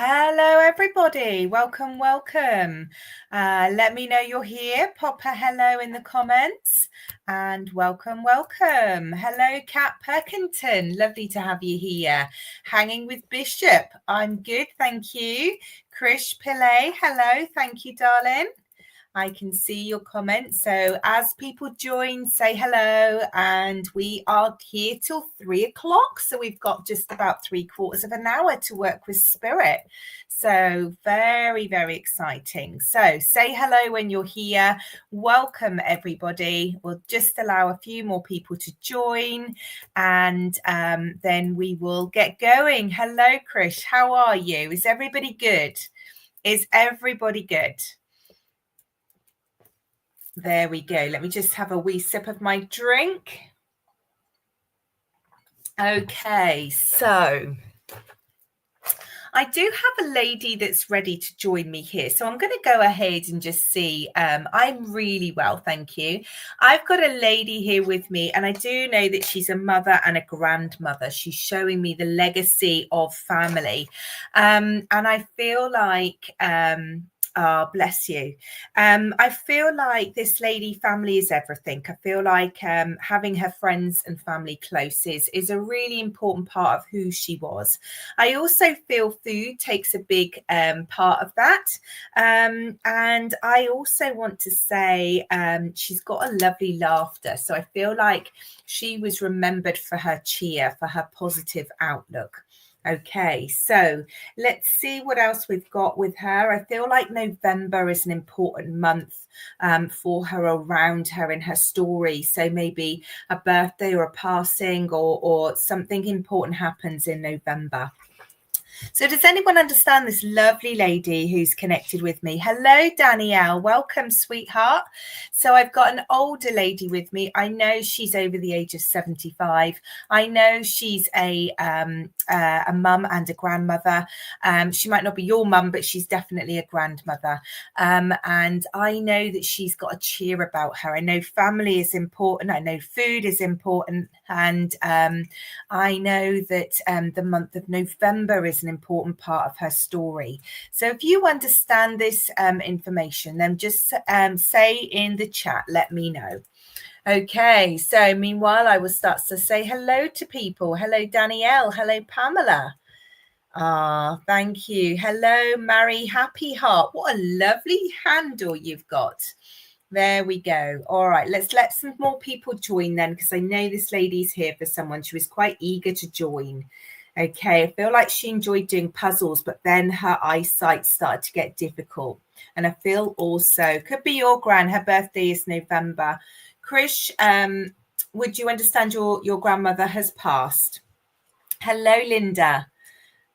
Hello, everybody. Welcome, welcome. Let me know you're here. Pop a hello in the comments and welcome, welcome. Hello, Kat Perkington. Lovely to have you here. Hanging with Bishop. I'm good, thank you. Krish Pillay. Hello, thank you, darling. I can see your comments. So as people join, say hello. And we are here till 3 o'clock. So we've got just about 3/4 of an hour to work with Spirit. So very, very exciting. So say hello when you're here. Welcome, everybody. We'll just allow a few more people to join. And then we will get going. Hello, Krish. How are you? Is everybody good? Is everybody good? There we go. Let me just have a wee sip of my drink. Okay, so I do have a lady that's ready to join me here. So I'm going to go ahead and just see. I'm really well, thank you. I've got a lady here with me, and I do know that she's a mother and a grandmother. She's showing me the legacy of family. And I feel like... Oh, bless you. I feel like this lady, family is everything. I feel like having her friends and family close is a really important part of who she was. I also feel food takes a big part of that. And I also want to say she's got a lovely laughter. So I feel like she was remembered for her cheer, for her positive outlook. Okay, so let's see what else we've got with her. I feel like November is an important month for her, around her in her story. So maybe a birthday or a passing or something important happens in November. So does anyone understand this lovely lady who's connected with me? Hello, Danielle. Welcome, sweetheart. So I've got an older lady with me. I know she's over the age of 75. I know she's a mum and a grandmother. She might not be your mum, but she's definitely a grandmother. And I know that she's got a cheer about her. I know family is important. I know food is important. And I know that the month of November is an important part of her story. So if you understand this information, then just say in the chat, let me know. Okay, so meanwhile, I will start to say hello to people. Hello, Danielle. Hello, Pamela. Thank you. Hello, Mary Happy Heart. What a lovely handle you've got. There we go. All right, let's let some more people join then, because I know this lady's here for someone. She was quite eager to join. Okay, I feel like she enjoyed doing puzzles, but then her eyesight started to get difficult. And I feel also, could be your gran, her birthday is November. Krish, would you understand your grandmother has passed? Hello, Linda.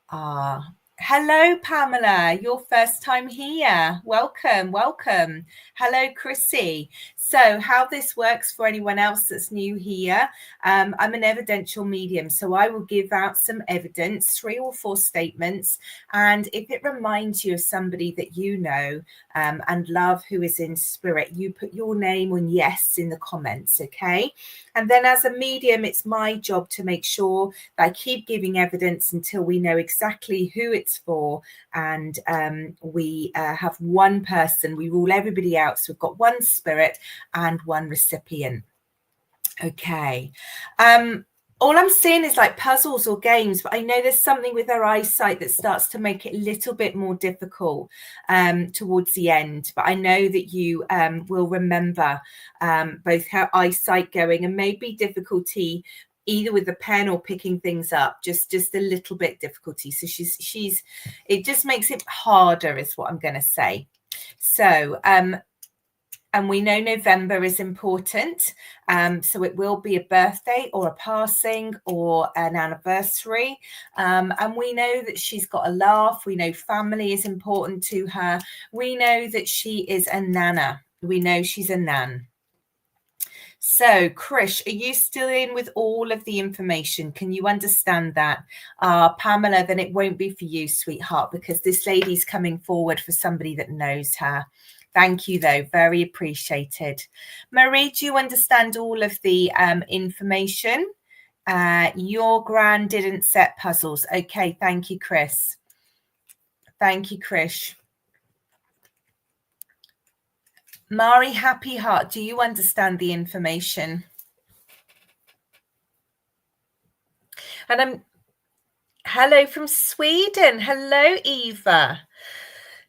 Hello, Pamela. Your first time here. Welcome, welcome. Hello, Chrissy. So how this works for anyone else that's new here, I'm an evidential medium, so I will give out some evidence, 3 or 4 statements, and if it reminds you of somebody that you know and love who is in spirit, you put your name on yes in the comments, okay? And then as a medium, it's my job to make sure that I keep giving evidence until we know exactly who it's for, and we have one person, we rule everybody out, so we've got one spirit and one recipient. Okay. All I'm seeing is like puzzles or games, but I know there's something with her eyesight that starts to make it a little bit more difficult towards the end. But I know that you will remember both her eyesight going and maybe difficulty either with the pen or picking things up, just a little bit difficulty. So she's it just makes it harder is what I'm going to say. So and we know November is important. So it will be a birthday or a passing or an anniversary. And we know that she's got a laugh. We know family is important to her. We know that she is a nana. We know she's a nan. So, Krish, are you still in with all of the information? Can you understand that? Pamela, then it won't be for you, sweetheart, because this lady's coming forward for somebody that knows her. Thank you, though. Very appreciated. Marie, do you understand all of the information? Your gran didn't set puzzles. Okay, thank you, Chris. Thank you, Krish. Mari, happy heart, do you understand the information? And hello from Sweden. Hello, Eva.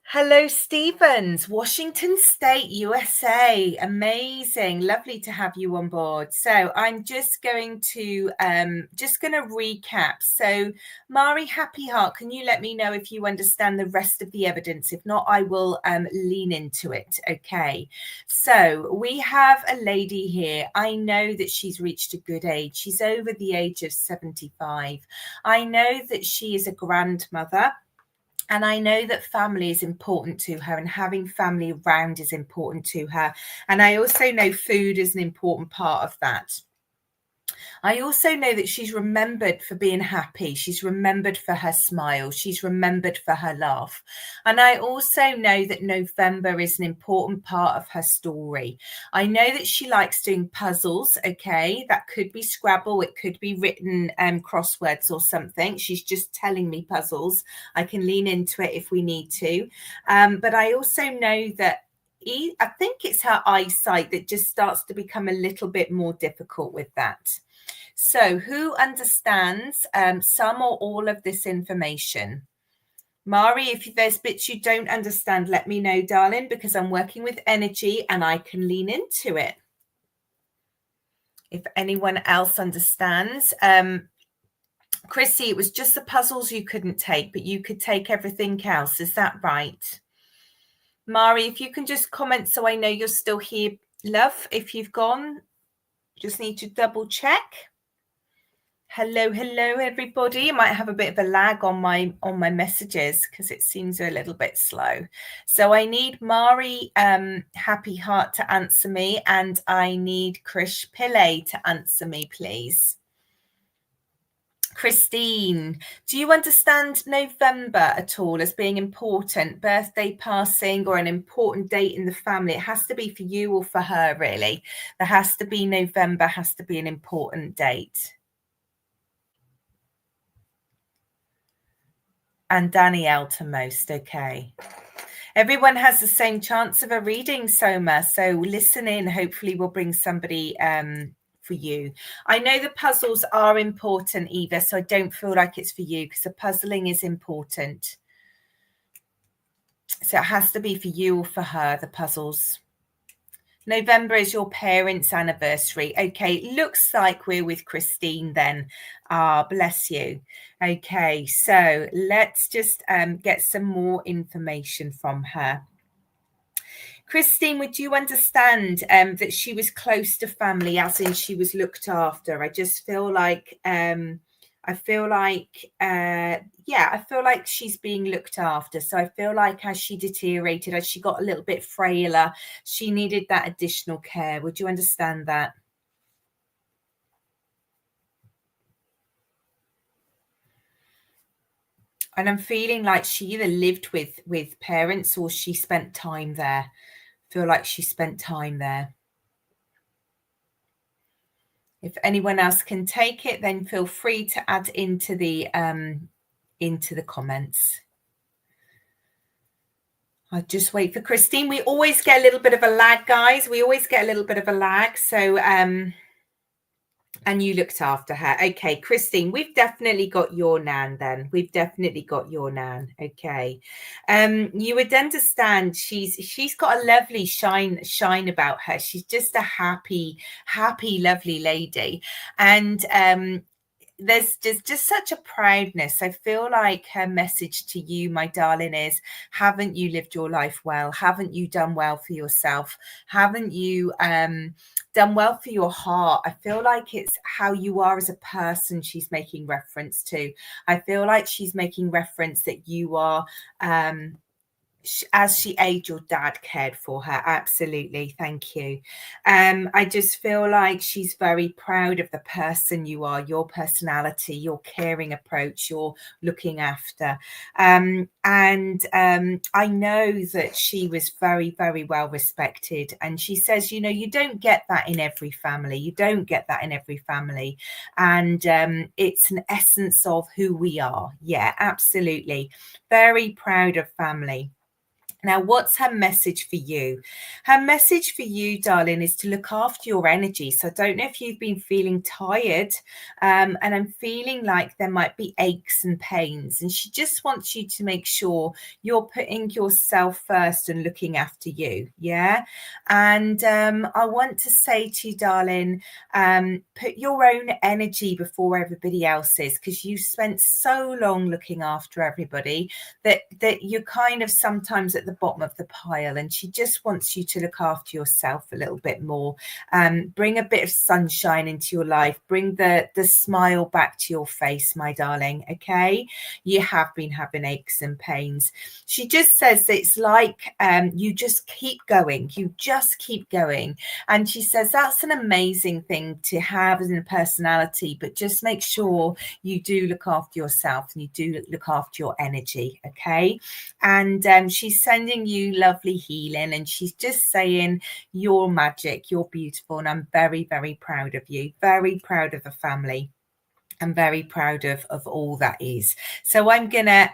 Hello, Stevens, Washington State, USA. Amazing. Lovely to have you on board. So I'm just going to recap. So Mari, happy heart, can you let me know if you understand the rest of the evidence? If not, I will lean into it. Okay. So we have a lady here. I know that she's reached a good age. She's over the age of 75. I know that she is a grandmother. And I know that family is important to her, and having family around is important to her. And I also know food is an important part of that. I also know that she's remembered for being happy. She's remembered for her smile. She's remembered for her laugh. And I also know that November is an important part of her story. I know that she likes doing puzzles. Okay, that could be Scrabble. It could be written crosswords or something. She's just telling me puzzles. I can lean into it if we need to. But I also know that I think it's her eyesight that just starts to become a little bit more difficult with that. So who understands some or all of this information? Mari, if there's bits you don't understand, let me know, darling, because I'm working with energy and I can lean into it. If anyone else understands. Chrissy, it was just the puzzles you couldn't take, but you could take everything else. Is that right? Mari, if you can just comment so I know you're still here, love. If you've gone, just need to double check. Hello, everybody. You might have a bit of a lag on my messages because it seems a little bit slow. So I need Mari Happy Heart to answer me, and I need Krish Pillay to answer me, please. Christine, do you understand November at all as being important? Birthday, passing, or an important date in the family? It has to be for you or for her, really. There has to be November, has to be an important date. And Danielle to most. Okay. Everyone has the same chance of a reading, Soma. So listen in. Hopefully we'll bring somebody for you. I know the puzzles are important, Eva, so I don't feel like it's for you because the puzzling is important. So it has to be for you or for her, the puzzles. November is your parents' anniversary. Okay, looks like we're with Christine then. Ah, bless you. Okay, so let's just get some more information from her. Christine, would you understand that she was close to family, as in she was looked after? I just feel like I feel like she's being looked after. So I feel like as she deteriorated, as she got a little bit frailer, she needed that additional care. Would you understand that? And I'm feeling like she either lived with parents or she spent time there. I feel like she spent time there. If anyone else can take it, then feel free to add into the comments. I'll just wait for Christine. We always get a little bit of a lag, guys. We always get a little bit of a lag. So, and you looked after her. Okay, Christine, we've definitely got your nan then. We've definitely got your nan. Okay. You would understand she's got a lovely shine about her. She's just a happy, lovely lady. And there's just such a proudness. I feel like her message to you, my darling, is haven't you lived your life well? Haven't you done well for yourself? Haven't you done well for your heart? I feel like it's how you are as a person she's making reference to. I feel like she's making reference that you are as she aged, your dad cared for her. Absolutely. Thank you. I just feel like she's very proud of the person you are, your personality, your caring approach, your looking after. I know that she was very, very well respected. And she says, you know, you don't get that in every family. You don't get that in every family. And it's an essence of who we are. Yeah, absolutely. Very proud of family. Now, what's her message for you? Her message for you, darling, is to look after your energy. So I don't know if you've been feeling tired, and I'm feeling like there might be aches and pains. And she just wants you to make sure you're putting yourself first and looking after you. Yeah. And I want to say to you, darling, put your own energy before everybody else's, because you spent so long looking after everybody that you're kind of sometimes at the bottom of the pile, and she just wants you to look after yourself a little bit more. Bring a bit of sunshine into your life, bring the smile back to your face, my darling. Okay, you have been having aches and pains. She just says it's like you just keep going, and she says that's an amazing thing to have as a personality, but just make sure you do look after yourself and you do look after your energy. Okay. And she's sending you lovely healing, and she's just saying you're magic, you're beautiful, and I'm very, very proud of you, very proud of the family. I'm very proud of all that is. So I'm gonna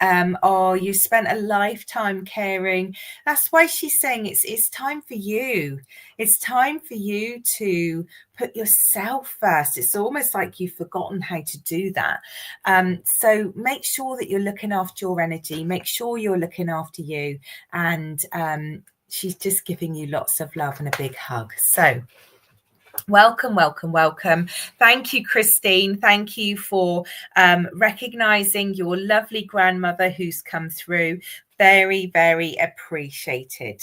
you spent a lifetime caring. That's why she's saying it's time for you. It's time for you to put yourself first. It's almost like you've forgotten how to do that. So make sure that you're looking after your energy, make sure you're looking after you, and she's just giving you lots of love and a big hug. So welcome. Thank you, Christine. Thank you for recognizing your lovely grandmother who's come through. Very, very appreciated.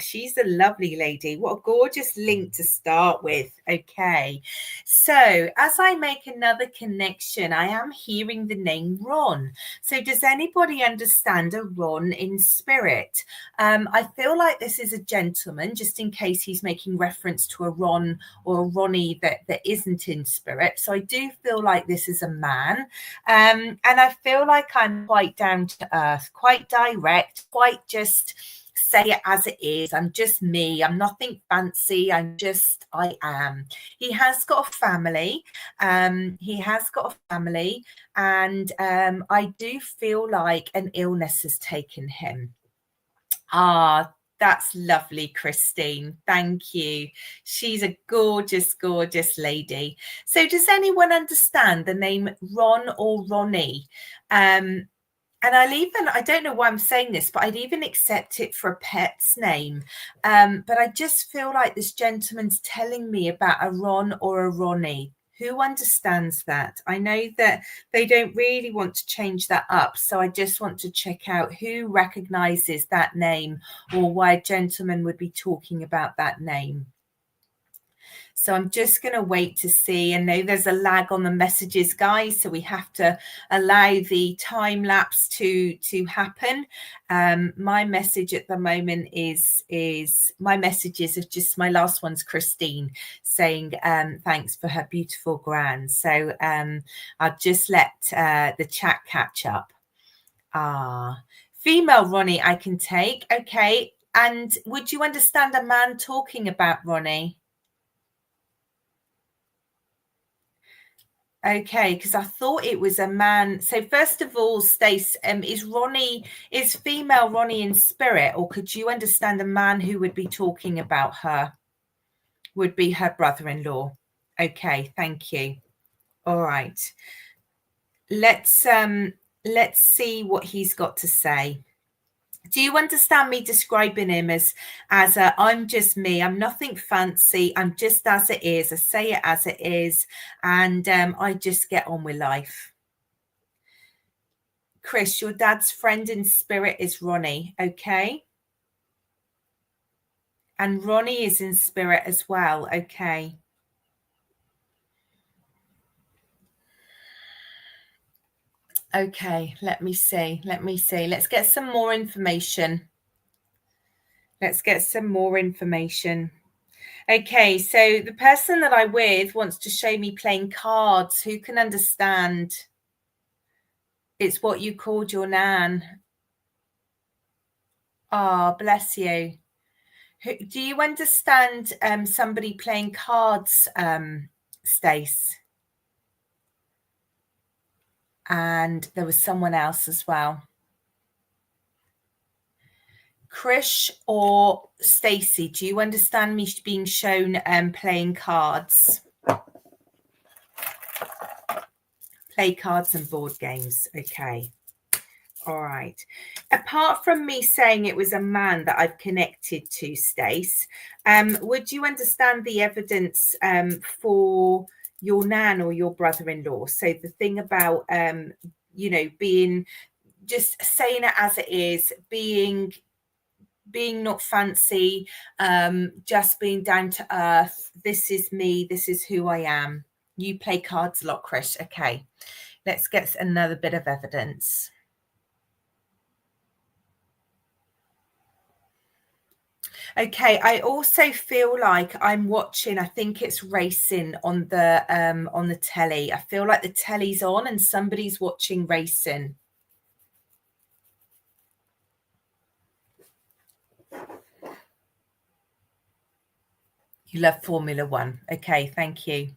She's a lovely lady. What a gorgeous link to start with. Okay, so as I make another connection, I am hearing the name Ron. So does anybody understand a Ron in spirit? I feel like this is a gentleman, just in case he's making reference to a Ron or a Ronnie that isn't in spirit. So I do feel like this is a man. And I feel like I'm quite down to earth, quite direct, quite just say it as it is. I'm just me. I'm nothing fancy. I am. He has got a family. And I do feel like an illness has taken him. That's lovely, Christine. Thank you. She's a gorgeous, gorgeous lady. So does anyone understand the name Ron or Ronnie? And I don't know why I'm saying this, but I'd even accept it for a pet's name. But I just feel like this gentleman's telling me about a Ron or a Ronnie. Who understands that? I know that they don't really want to change that up. So I just want to check out who recognizes that name, or why a gentleman would be talking about that name. So I'm just going to wait to see. I know there's a lag on the messages, guys, so we have to allow the time lapse to happen. My message at the moment is my messages of just my last one's Christine saying thanks for her beautiful gran. So I'll just let the chat catch up. Female Ronnie I can take. Okay. And would you understand a man talking about Ronnie? Okay, because I thought it was a man. So first of all, Stace, is female Ronnie in spirit, or could you understand a man who would be talking about her? Would be her brother-in-law. Okay, thank you. All right. Let's see what he's got to say. Do you understand me describing him as I'm just me, I'm nothing fancy, I'm just as it is, I say it as it is, and I just get on with life? Chris, your dad's friend in spirit is Ronnie, okay? And Ronnie is in spirit as well, okay? Okay, let me see. Let's get some more information. Let's get some more information. Okay, so the person that I'm with wants to show me playing cards. Who can understand? It's what you called your nan. Ah, bless you. Do you understand somebody playing cards, Stace? And there was someone else as well. Krish or Stacey, do you understand me being shown playing cards? Play cards and board games. Okay. All right. Apart from me saying it was a man that I've connected to, Stace, would you understand the evidence for your nan or your brother-in-law? So the thing about, being, just saying it as it is, being not fancy, just being down to earth. This is me. This is who I am. You play cards a lot, Chris. Okay. Let's get another bit of evidence. Okay, I also feel like I'm watching, I think it's racing on the telly. I feel like the telly's on and somebody's watching racing. You love Formula One. Okay, thank you.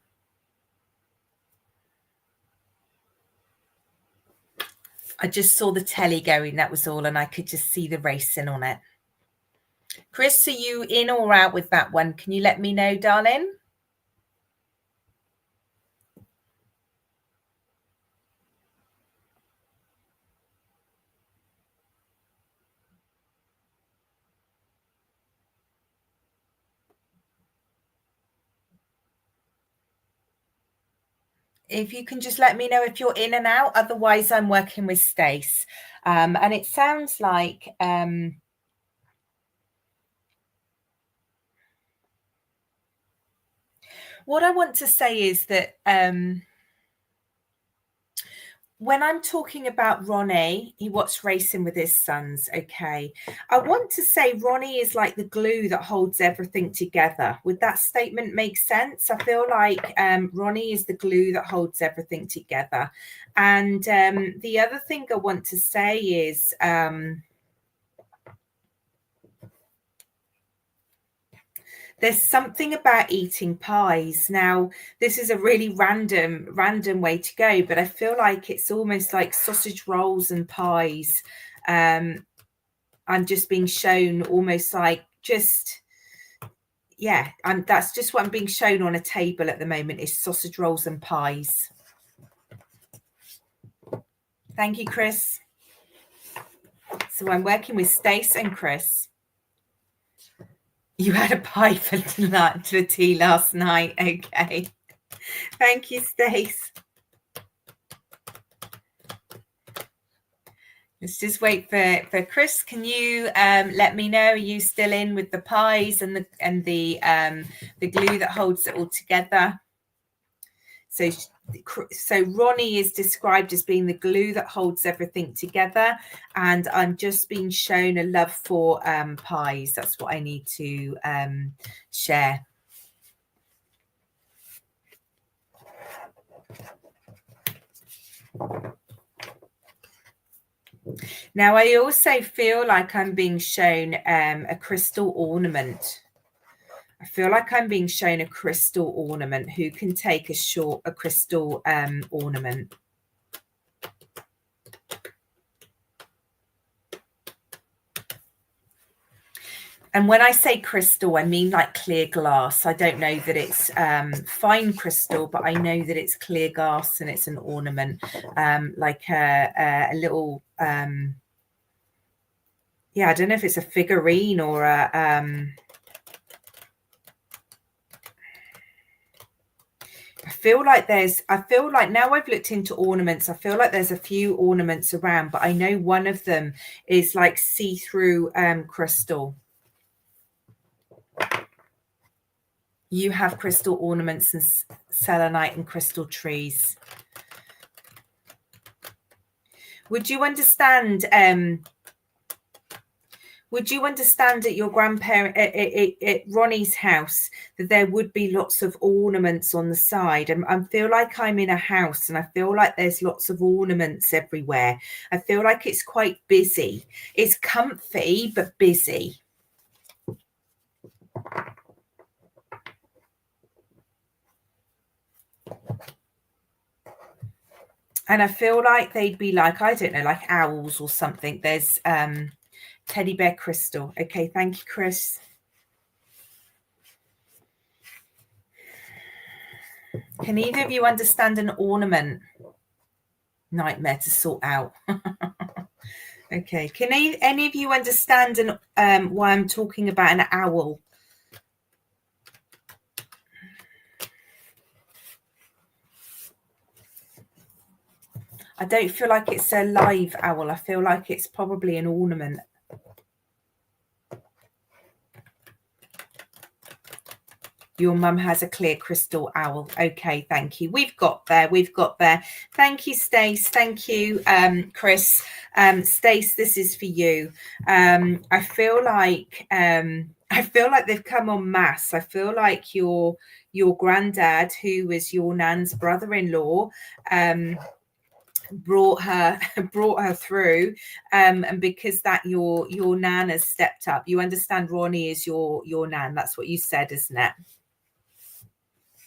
I just saw the telly going, that was all, and I could just see the racing on it. Chris, are you in or out with that one? Can you let me know, darling? If you can just let me know if you're in and out, otherwise I'm working with Stace. And it sounds like what I want to say is that when I'm talking about Ronnie, he watched racing with his sons. Okay. I want to say Ronnie is like the glue that holds everything together. Would that statement make sense? I feel like Ronnie is the glue that holds everything together. And the other thing I want to say is there's something about eating pies. Now, this is a really random way to go, but I feel like it's almost like sausage rolls and pies. I'm just being shown almost like that's just what I'm being shown on a table at the moment is sausage rolls and pies. Thank you, Chris. So I'm working with Stace and Chris. You had a pie for tea last night. Okay. Thank you, Stace. Let's just wait for Chris. Can you let me know? Are you still in with the pies and the glue that holds it all together? So Ronnie is described as being the glue that holds everything together, and I'm just being shown a love for pies. That's what I need to share. Now, I also feel like I'm being shown a crystal ornament. I feel like I'm being shown a crystal ornament. Who can take a crystal ornament? And when I say crystal, I mean like clear glass. I don't know that it's fine crystal, but I know that it's clear glass and it's an ornament, like a little, I don't know if it's a figurine or a, I feel like now I've looked into ornaments, I feel like there's a few ornaments around, but I know one of them is like see-through crystal. You have crystal ornaments and selenite and crystal trees. Would you understand Would you understand at your grandparent, at Ronnie's house, that there would be lots of ornaments on the side? I feel like I'm in a house and I feel like there's lots of ornaments everywhere. I feel like it's quite busy. It's comfy, but busy. And I feel like they'd be like, I don't know, like owls or something. There's teddy bear crystal. Okay, thank you, Chris. Can either of you understand an ornament? Nightmare to sort out. Okay, can any of you understand why I'm talking about an owl? I don't feel like it's a live owl. I feel like it's probably an ornament. Your mum has a clear crystal owl. Okay, thank you. We've got there. We've got there. Thank you, Stace. Thank you, Chris. Stace, this is for you. I feel like they've come en masse. I feel like your granddad, who was your nan's brother-in-law, brought her through, and because that your nan has stepped up. You understand Ronnie is your nan. That's what you said, isn't it?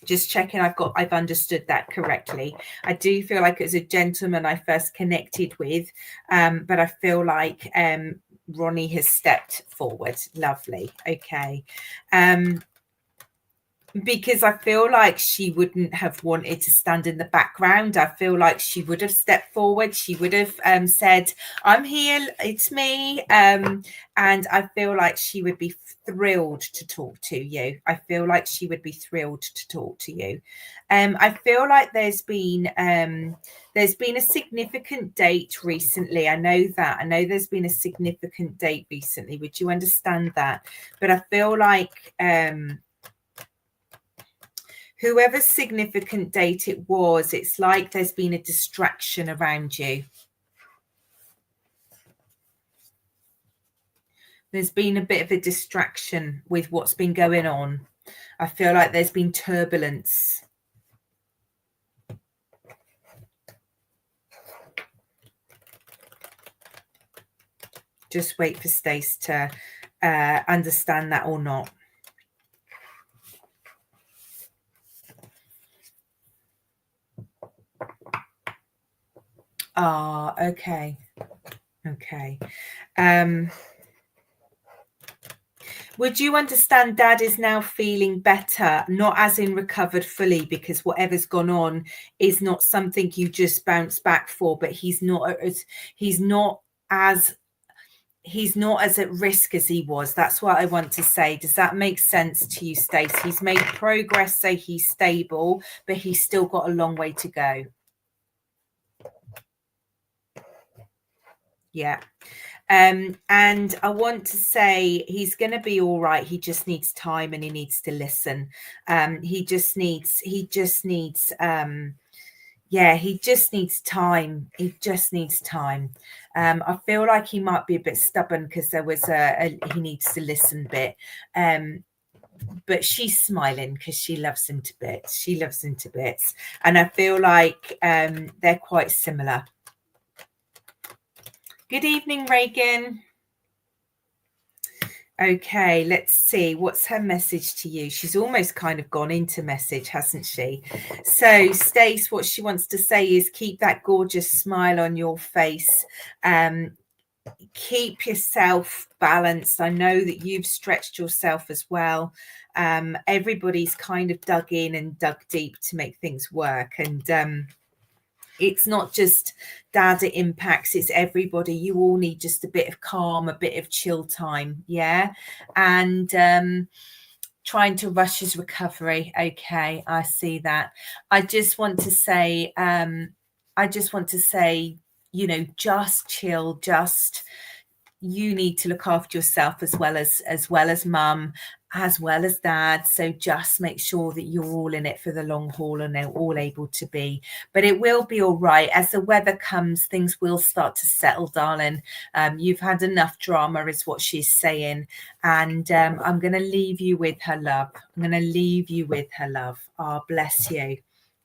Just checking I've understood that correctly. I do feel like it was a gentleman I first connected with, but I feel like Ronnie has stepped forward. Lovely. Okay. Because I feel like she wouldn't have wanted to stand in the background. I feel like she would have stepped forward. She would have said, I'm here, it's me. And I feel like she would be thrilled to talk to you. I feel like she would be thrilled to talk to you. I feel like there's been a significant date recently. I know there's been a significant date recently. Would you understand that? But I feel like whoever's significant date it was, it's like there's been a distraction around you. There's been a bit of a distraction with what's been going on. I feel like there's been turbulence. Just wait for Stace to understand that or not. Ah, okay. Okay. Would you understand Dad is now feeling better, not as in recovered fully, because whatever's gone on is not something you just bounce back for, but he's not as at risk as he was. That's what I want to say. Does that make sense to you, Stace? He's made progress, so he's stable, but he's still got a long way to go. Yeah. And I want to say he's going to be all right. He just needs time and he needs to listen. He just needs time. He just needs time. I feel like he might be a bit stubborn because there was he needs to listen bit. But she's smiling because she loves him to bits. She loves him to bits. And I feel like they're quite similar. Good evening, Reagan. Okay, let's see. What's her message to you? She's almost kind of gone into message, hasn't she? So, Stace, what she wants to say is keep that gorgeous smile on your face. Keep yourself balanced. I know that you've stretched yourself as well. Everybody's kind of dug in and dug deep to make things work. And it's not just Dad it impacts, it's everybody. You all need just a bit of calm, a bit of chill time. Yeah. And trying to rush his recovery. Okay, I see that. I just want to say, just chill, you need to look after yourself as well as mum. as well as dad. So just make sure that you're all in it for the long haul and they're all able to be. But it will be all right. As the weather comes, things will start to settle, darling. You've had enough drama, is what she's saying. And I'm going to leave you with her love. I'm going to leave you with her love. Oh, bless you.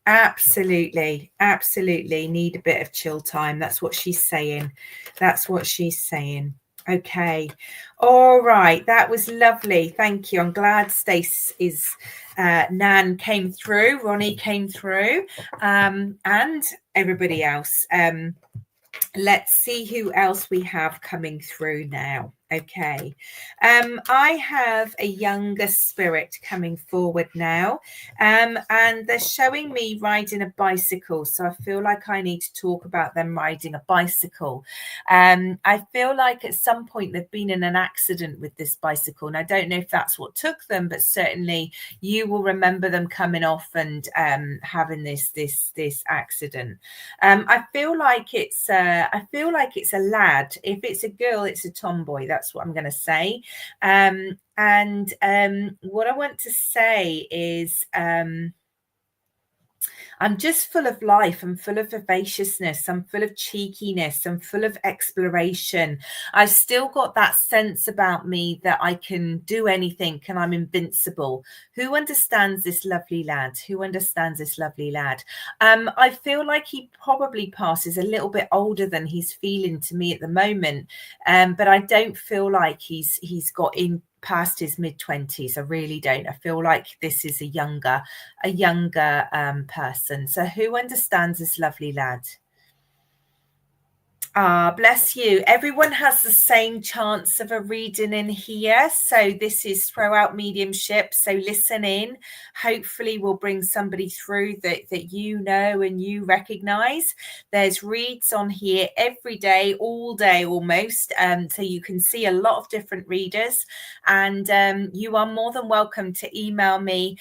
Absolutely. Absolutely. Need a bit of chill time. That's what she's saying. That's what she's saying. Okay. All right. That was lovely. Thank you. I'm glad Stace is Nan came through. Ronnie came through. And everybody else. Let's see who else we have coming through now. Okay. I have a younger spirit coming forward now. And they're showing me riding a bicycle. So I feel like I need to talk about them riding a bicycle. I feel like at some point they've been in an accident with this bicycle. And I don't know if that's what took them, but certainly you will remember them coming off and having this accident. I feel like it's a lad. If it's a girl, it's a tomboy. That's what I'm going to say. And what I want to say is I'm just full of life. I'm full of vivaciousness. I'm full of cheekiness. I'm full of exploration. I've still got that sense about me that I can do anything and I'm invincible. Who understands this lovely lad? Who understands this lovely lad? I feel like he probably passes a little bit older than he's feeling to me at the moment. But I don't feel like he's got in past his mid-20s. I really don't. I feel like this is a younger person. So who understands this lovely lad? Ah, bless you. Everyone has the same chance of a reading in here. So this is Throw Out Mediumship. So listen in. Hopefully we'll bring somebody through that you know and you recognize. There's reads on here every day, all day almost. So you can see a lot of different readers. And you are more than welcome to email me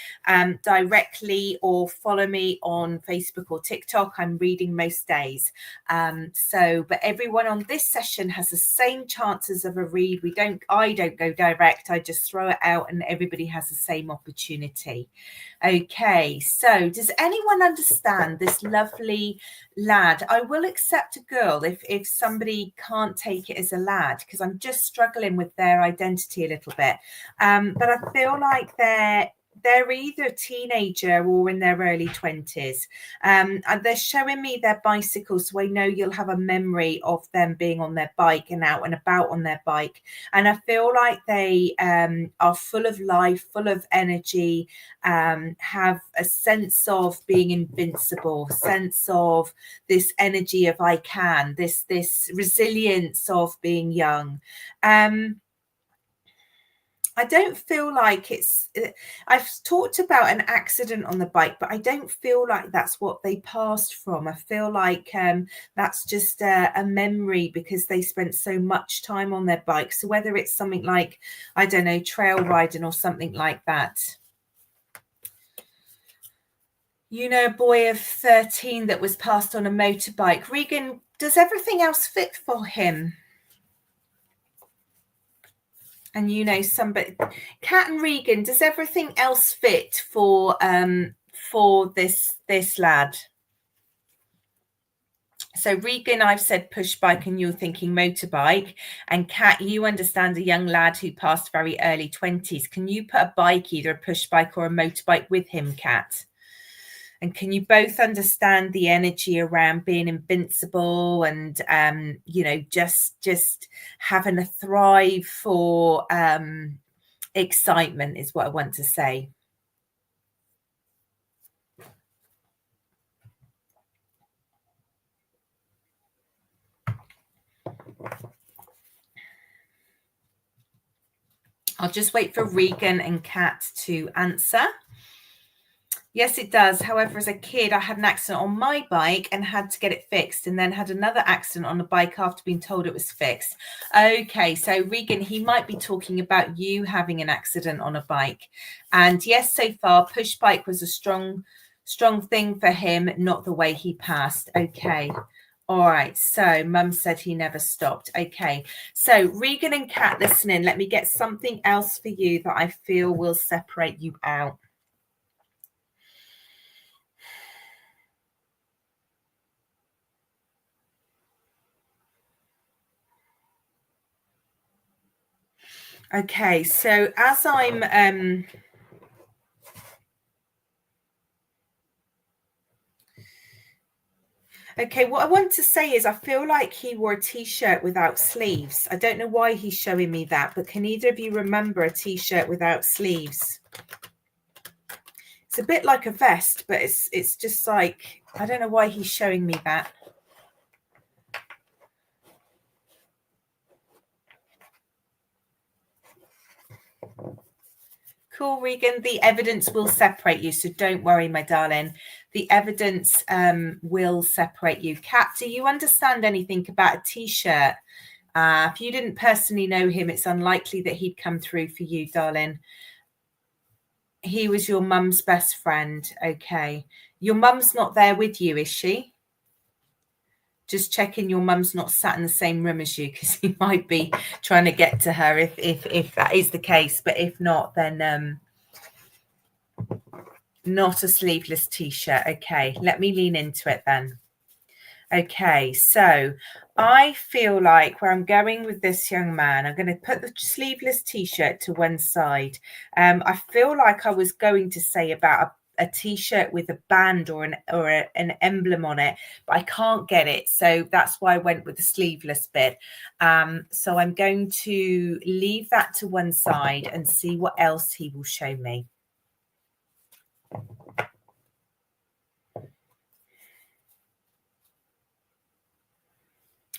directly or follow me on Facebook or TikTok. I'm reading most days. But everyone on this session has the same chances of a read. I don't go direct. I just throw it out and everybody has the same opportunity. Okay, so does anyone understand this lovely lad? I will accept a girl if somebody can't take it as a lad, because I'm just struggling with their identity a little bit. But I feel like they're either a teenager or in their early 20s. And they're showing me their bicycles, so I know you'll have a memory of them being on their bike and out and about on their bike. And I feel like they are full of life, full of energy, have a sense of being invincible, sense of this energy of I can, this resilience of being young. I don't feel like I've talked about an accident on the bike, but I don't feel like that's what they passed from. I feel like that's just a memory because they spent so much time on their bike. So whether it's something like, I don't know, trail riding or something like that. You know, a boy of 13 that was passed on a motorbike. Regan, does everything else fit for him? And you know, somebody, Kat and Regan, does everything else fit for this lad? So Regan, I've said push bike and you're thinking motorbike. And Kat, you understand a young lad who passed very early 20s. Can you put a bike, either a push bike or a motorbike with him, Kat? And can you both understand the energy around being invincible and, you know, just having a thrive for excitement is what I want to say. I'll just wait for Regan and Kat to answer. Yes, it does. However, as a kid, I had an accident on my bike and had to get it fixed, and then had another accident on the bike after being told it was fixed. Okay, so Regan, he might be talking about you having an accident on a bike. And yes, so far, push bike was a strong thing for him, not the way he passed. Okay. All right, so Mum said he never stopped. Okay, so Regan and Kat, listening. Let me get something else for you that I feel will separate you out. Okay, so as I'm okay, what I want to say is I feel like he wore a t-shirt without sleeves. I don't know why he's showing me that, but can either of you remember a t-shirt without sleeves? It's a bit like a vest, but it's just like, I don't know why he's showing me that. Cool, Regan. The evidence will separate you, so don't worry, my darling. The evidence will separate you. Kat, do you understand anything about a t-shirt? If you didn't personally know him, it's unlikely that he'd come through for you, darling. He was your mum's best friend. Okay. Your mum's not there with you, is she? Just checking your mum's not sat in the same room as you, because he might be trying to get to her if that is the case. But if not, then not a sleeveless t-shirt. Okay, let me lean into it then. Okay, so I feel like where I'm going with this young man, I'm going to put the sleeveless t-shirt to one side. I feel like I was going to say about a t-shirt with a band or an emblem on it, but I can't get it. So that's why I went with the sleeveless bit. So I'm going to leave that to one side and see what else he will show me.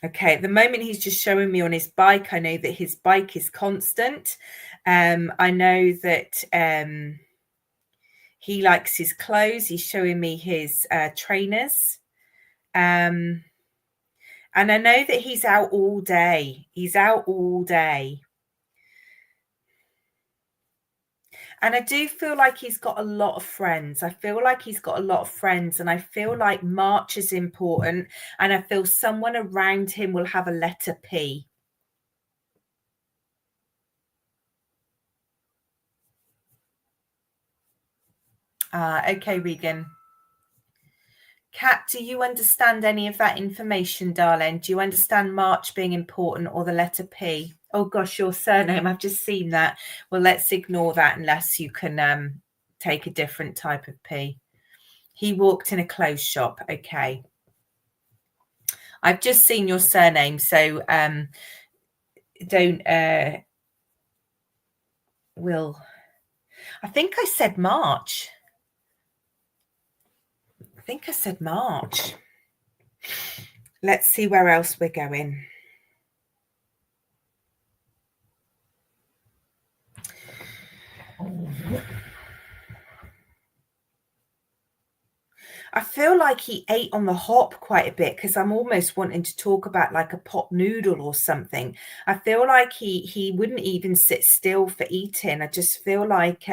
Okay, at the moment he's just showing me on his bike. I know that his bike is constant. I know that he likes his clothes. He's showing me his trainers. And I know that he's out all day. He's out all day. And I do feel like he's got a lot of friends. I feel like he's got a lot of friends. And I feel like March is important. And I feel someone around him will have a letter P. Okay, Regan. Kat, do you understand any of that information, darling? Do you understand March being important or the letter P? Oh, gosh, your surname. I've just seen that. Well, let's ignore that unless you can take a different type of P. He walked in a clothes shop. Okay. I've just seen your surname, so don't will. I think I said March. I think I said March. Let's see where else we're going. I feel like he ate on the hop quite a bit, because I'm almost wanting to talk about like a pot noodle or something. I feel like he wouldn't even sit still for eating. I just feel like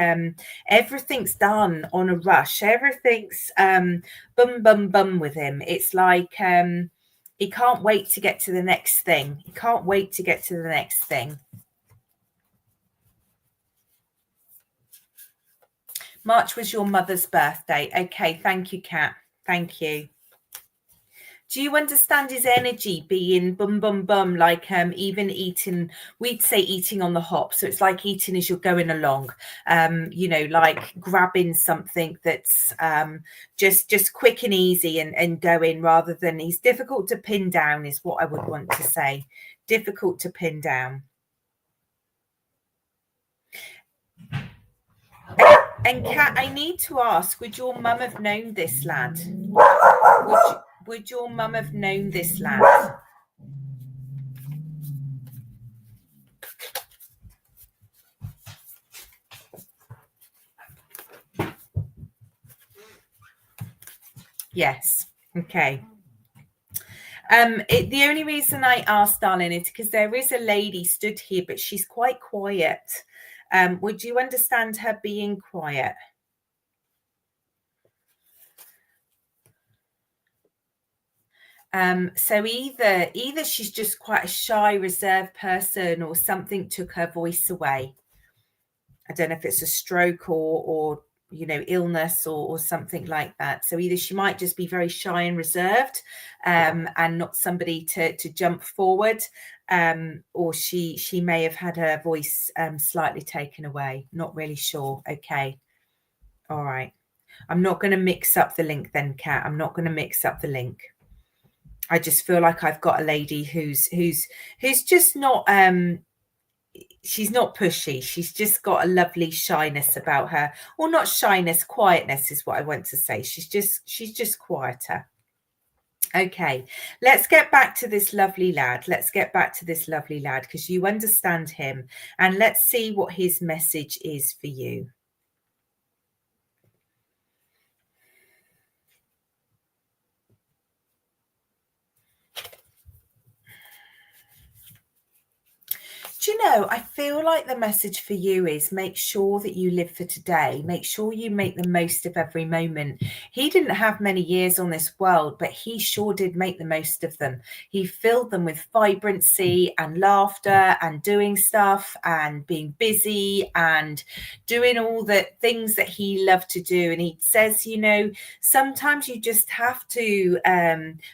everything's done on a rush. Everything's bum bum bum with him. It's like he can't wait to get to the next thing. He can't wait to get to the next thing. March was your mother's birthday. Okay, thank you, Kat. Thank you. Do you understand his energy being bum bum bum, like even eating, we'd say eating on the hop, so it's like eating as you're going along, you know, like grabbing something that's just quick and easy and going, rather than, he's difficult to pin down is what I would want to say. Difficult to pin down. And Kat, I need to ask, would your mum have known this lad? Would your mum have known this lad? Yes. Okay. The only reason I asked, darling, is because there is a lady stood here, but she's quite quiet. Would you understand her being quiet? So either she's just quite a shy, reserved person, or something took her voice away. I don't know if it's a stroke or illness or something like that. So either she might just be very shy and reserved, and not somebody to jump forward, or she may have had her voice slightly taken away. Not really sure. Okay, all right. I'm not going to mix up the link then, Kat. I'm not going to mix up the link. I just feel like I've got a lady who's just not she's not pushy. She's just got a lovely shyness about her. Or not shyness, quietness is what I want to say. She's just quieter. Okay, let's get back to this lovely lad. Because you understand him, and let's see what his message is for you. Do you know, I feel like the message for you is make sure that you live for today. Make sure you make the most of every moment. He didn't have many years on this world, but he sure did make the most of them. He filled them with vibrancy and laughter and doing stuff and being busy and doing all the things that he loved to do. And he says, sometimes you just have to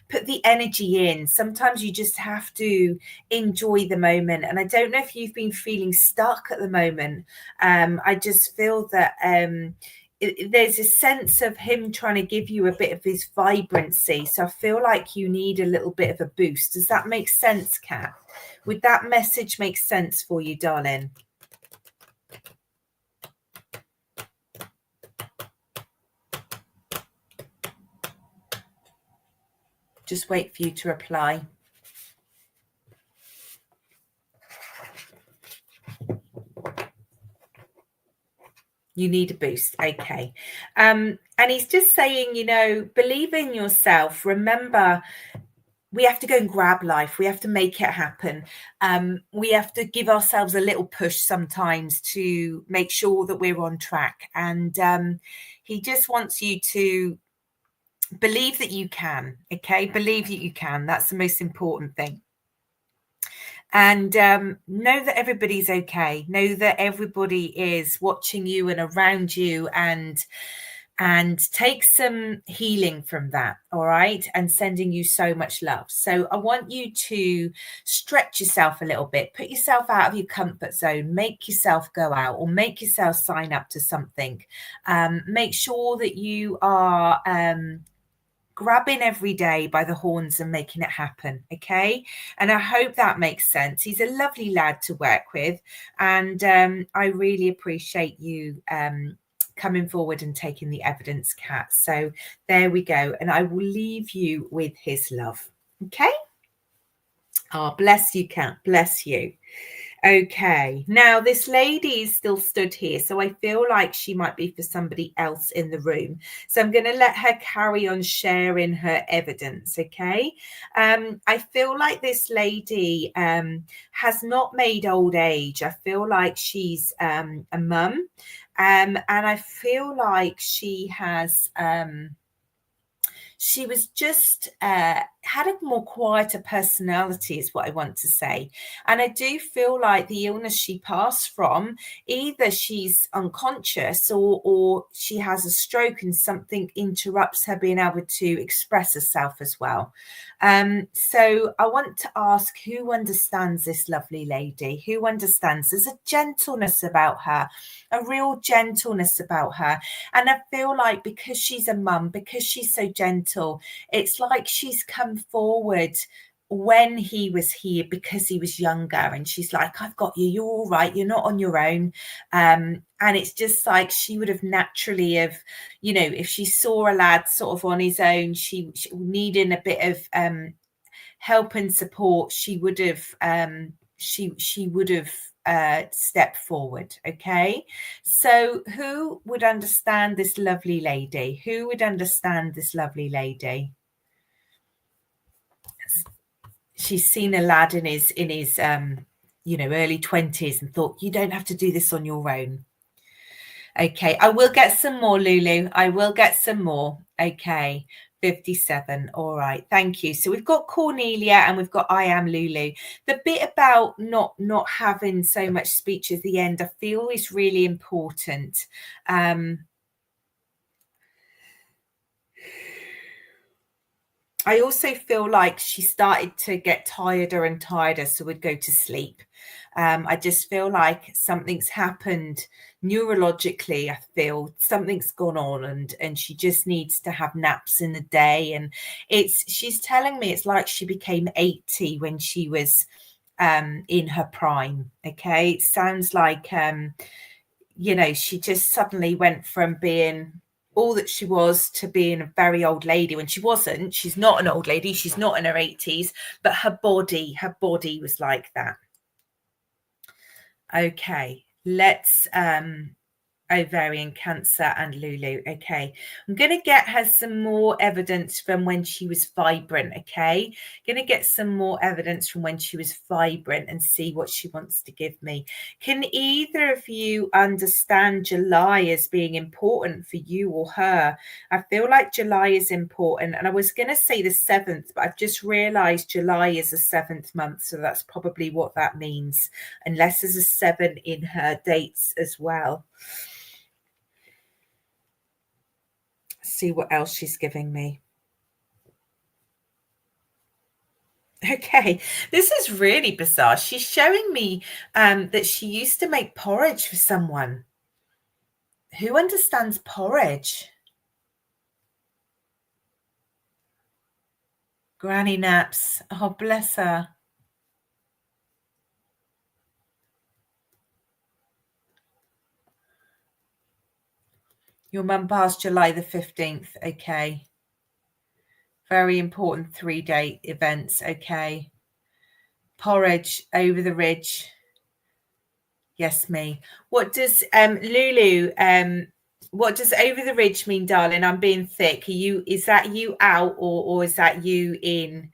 put the energy in. Sometimes you just have to enjoy the moment. And I don't know if you've been feeling stuck at the moment. I just feel that there's a sense of him trying to give you a bit of his vibrancy. So I feel like you need a little bit of a boost. Does that make sense, Kat? Would that message make sense for you, darling? Just wait for you to reply. You need a boost. Okay. And he's just saying, believe in yourself. Remember, we have to go and grab life. We have to make it happen. We have to give ourselves a little push sometimes to make sure that we're on track. And he just wants you to believe that you can. Okay. Believe that you can. That's the most important thing. And know that everybody's okay. Know that everybody is watching you and around you, and take some healing from that. All right. And sending you so much love. So I want you to stretch yourself a little bit, put yourself out of your comfort zone, make yourself go out or make yourself sign up to something. Make sure that you are grabbing every day by the horns and making it happen. Okay. And I hope that makes sense. He's a lovely lad to work with. And I really appreciate you coming forward and taking the evidence, Kat. So there we go. And I will leave you with his love. Okay. Oh, bless you, Kat. Bless you. Okay, now this lady is still stood here, so I feel like she might be for somebody else in the room. So I'm going to let her carry on sharing her evidence, okay? I feel like this lady has not made old age. I feel like she's a mum, and I feel like she has... she was just had a more quieter personality is what I want to say. And I do feel like the illness she passed from, either she's unconscious or she has a stroke and something interrupts her being able to express herself as well. So I want to ask, who understands this lovely lady? Who understands? There's a gentleness about her, a real gentleness about her. And I feel like because she's a mum, because she's so gentle, it's like she's come forward when he was here because he was younger, and she's like, I've got you, you're all right, you're not on your own. And it's just like she would have naturally have, if she saw a lad sort of on his own, she needing a bit of help and support, she would have she would have step forward. Okay, so who would understand this lovely lady? Who would understand this lovely lady? She's seen a lad in his early 20s and thought, you don't have to do this on your own. Okay, I will get some more, Lulu. I will get some more. Okay, 57. All right, thank you. So we've got Cornelia and we've got I am Lulu. The bit about not having so much speech at the end, I feel is really important. I also feel like she started to get tireder and tireder, so would go to sleep. I just feel like something's happened neurologically. I feel something's gone on, and she just needs to have naps in the day. And she's telling me it's like she became 80 when she was in her prime. Okay, it sounds like she just suddenly went from being all that she was to being a very old lady when she wasn't. She's not an old lady, she's not in her 80s, but her body was like that. Okay, let's ovarian cancer and Lulu. Okay, I'm going to get her some more evidence from when she was vibrant. Okay, going to get some more evidence from when she was vibrant and see what she wants to give me. Can either of you understand July as being important for you or her? I feel like July is important, and I was going to say the 7th, but I've just realized July is the 7th month, so that's probably what that means, unless there's a 7 in her dates as well. See what else she's giving me. Okay, this is really bizarre. She's showing me that she used to make porridge for someone. Who understands porridge? Granny naps. Oh, bless her. Your mum passed July the 15th. Okay. Very important 3-day events. Okay. Porridge over the ridge. Yes, me. What does Lulu what does over the ridge mean, darling? I'm being thick. Is that you out or is that you in?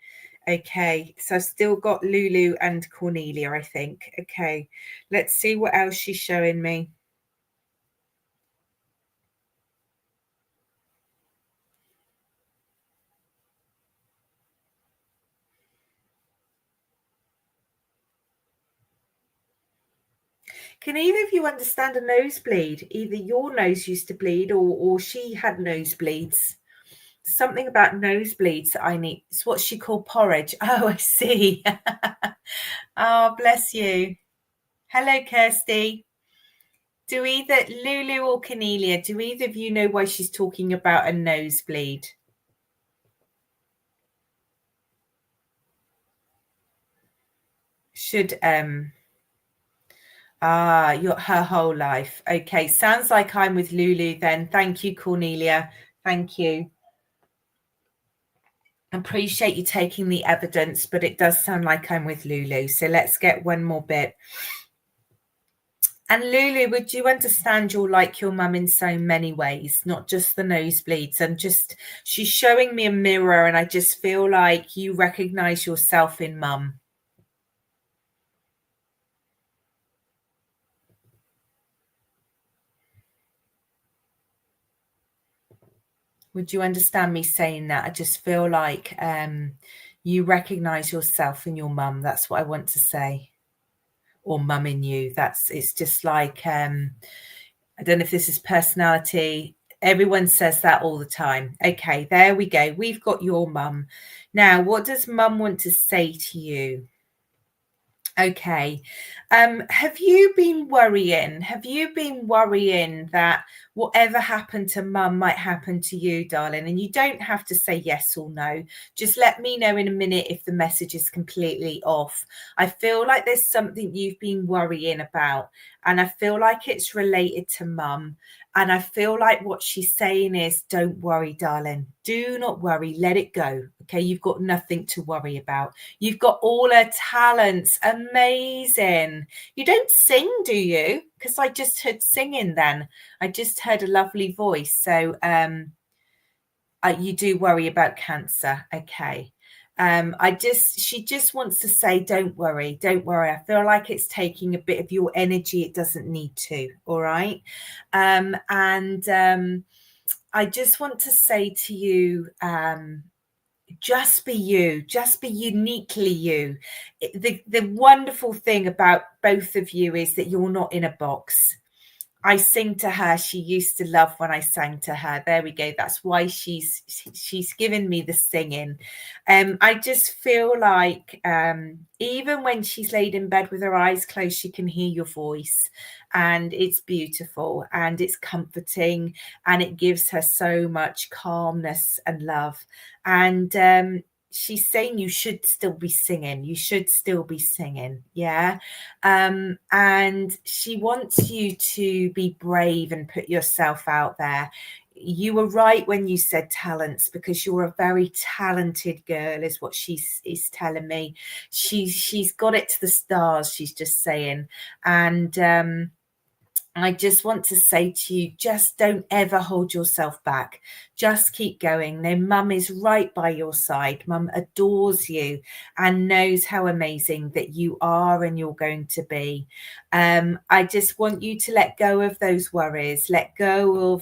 Okay, so I've still got Lulu and Cornelia, I think. Okay, let's see what else she's showing me. Can either of you understand a nosebleed? Either your nose used to bleed or she had nosebleeds. Something about nosebleeds that I need. It's what she called porridge. Oh, I see. Oh, bless you. Hello, Kirsty. Do either Lulu or Cornelia, do either of you know why she's talking about a nosebleed? Should her whole life. Okay, sounds like I'm with Lulu then. Thank you, Cornelia. Thank you. Appreciate you taking the evidence, but it does sound like I'm with Lulu. So let's get one more bit. And Lulu, would you understand you're like your mum in so many ways, not just the nosebleeds? And just she's showing me a mirror, and I just feel like you recognize yourself in mum. Would you understand me saying that? I just feel like you recognize yourself in your mum. That's what I want to say. Or mum in you. It's just like I don't know if this is personality. Everyone says that all the time. Okay, there we go. We've got your mum. Now, what does mum want to say to you? Okay. Have you been worrying? Have you been worrying that whatever happened to mum might happen to you, darling? And you don't have to say yes or no. Just let me know in a minute if the message is completely off. I feel like there's something you've been worrying about, and I feel like it's related to mum. And I feel like what she's saying is, don't worry, darling. Do not worry. Let it go. Okay. You've got nothing to worry about. You've got all her talents. Amazing. You don't sing, do you? Because I just heard singing then. I just heard a lovely voice. So you do worry about cancer. Okay. She just wants to say, don't worry. I feel like it's taking a bit of your energy. It doesn't need to. All right. I just want to say to you, just be you, just be uniquely you. The wonderful thing about both of you is that you're not in a box. I sing to her. She used to love when I sang to her. There we go. That's why she's given me the singing. I just feel like even when she's laid in bed with her eyes closed, she can hear your voice, and it's beautiful and it's comforting, and it gives her so much calmness and love. And she's saying you should still be singing. You should still be singing. Yeah. And she wants you to be brave and put yourself out there. You were right when you said talents, because you're a very talented girl, is what she's telling me. She's got it to the stars, she's just saying. And I just want to say to you, just don't ever hold yourself back. Just keep going. No, Mum is right by your side. Mum adores you and knows how amazing that you are and you're going to be. I just want you to let go of those worries, let go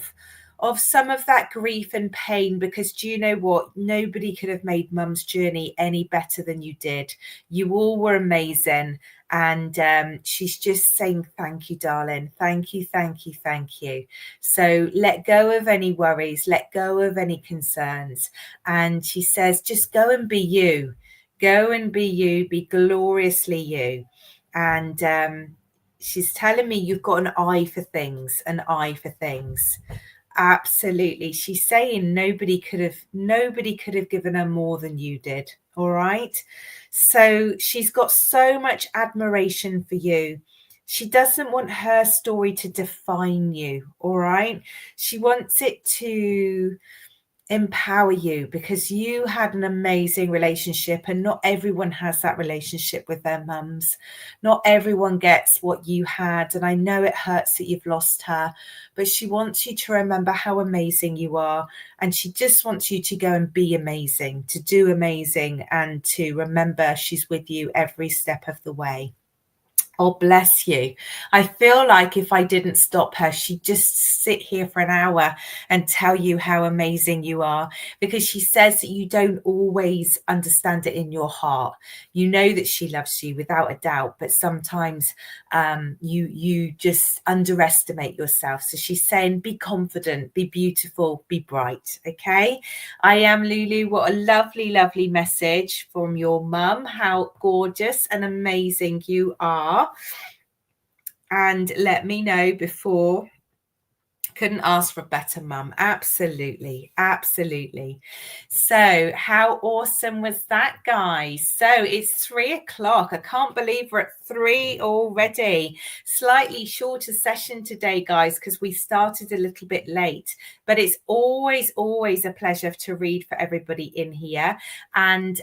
of some of that grief and pain, because do you know what? Nobody could have made Mum's journey any better than you did. You all were amazing. And she's just saying, thank you, darling. Thank you, thank you, thank you. So let go of any worries, let go of any concerns. And she says, just go and be you. Go and be you, be gloriously you. And she's telling me you've got an eye for things, an eye for things. Absolutely. She's saying nobody could have given her more than you did. All right. So she's got so much admiration for you. She doesn't want her story to define you. All right. She wants it to empower you, because you had an amazing relationship, and not everyone has that relationship with their mums. Not everyone gets what you had, and I know it hurts that you've lost her, but she wants you to remember how amazing you are, and she just wants you to go and be amazing, to do amazing, and to remember she's with you every step of the way. Oh, bless you. I feel like if I didn't stop her, she'd just sit here for an hour and tell you how amazing you are, because she says that you don't always understand it in your heart. You know that she loves you without a doubt, but sometimes you just underestimate yourself. So she's saying, be confident, be beautiful, be bright. Okay. I am Lulu. What a lovely, lovely message from your mum. How gorgeous and amazing you are. And let me know before. Couldn't ask for a better mum. Absolutely. Absolutely. So how awesome was that, guys? So it's 3:00. I can't believe we're at 3 already. Slightly shorter session today, guys, because we started a little bit late. But it's always, always a pleasure to read for everybody in here. And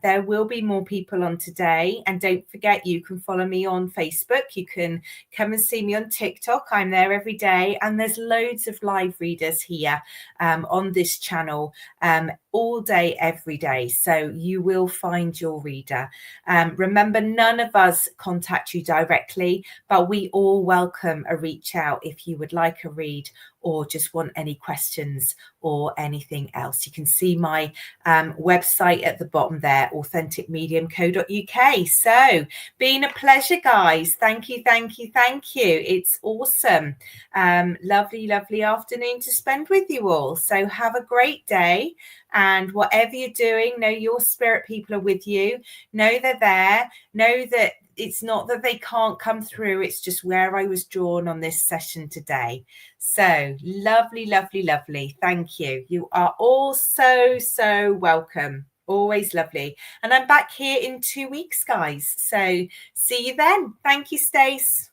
there will be more people on today. And don't forget, you can follow me on Facebook. You can come and see me on TikTok. I'm there every day. And there's loads of live readers here on this channel all day, every day. So you will find your reader. Remember, none of us contact you directly, but we all welcome a reach out if you would like a read or just want any questions or anything else. You can see my website at the bottom there, authenticmedium.co.uk. So been a pleasure, guys. Thank you, thank you, thank you. It's awesome. Lovely, lovely afternoon to spend with you all. So have a great day, and whatever you're doing, know your spirit people are with you. Know they're there. Know that it's not that they can't come through. It's just where I was drawn on this session today. So lovely, lovely, lovely. Thank you. You are all so, so welcome. Always lovely. And I'm back here in 2 weeks, guys. So see you then. Thank you, Stace.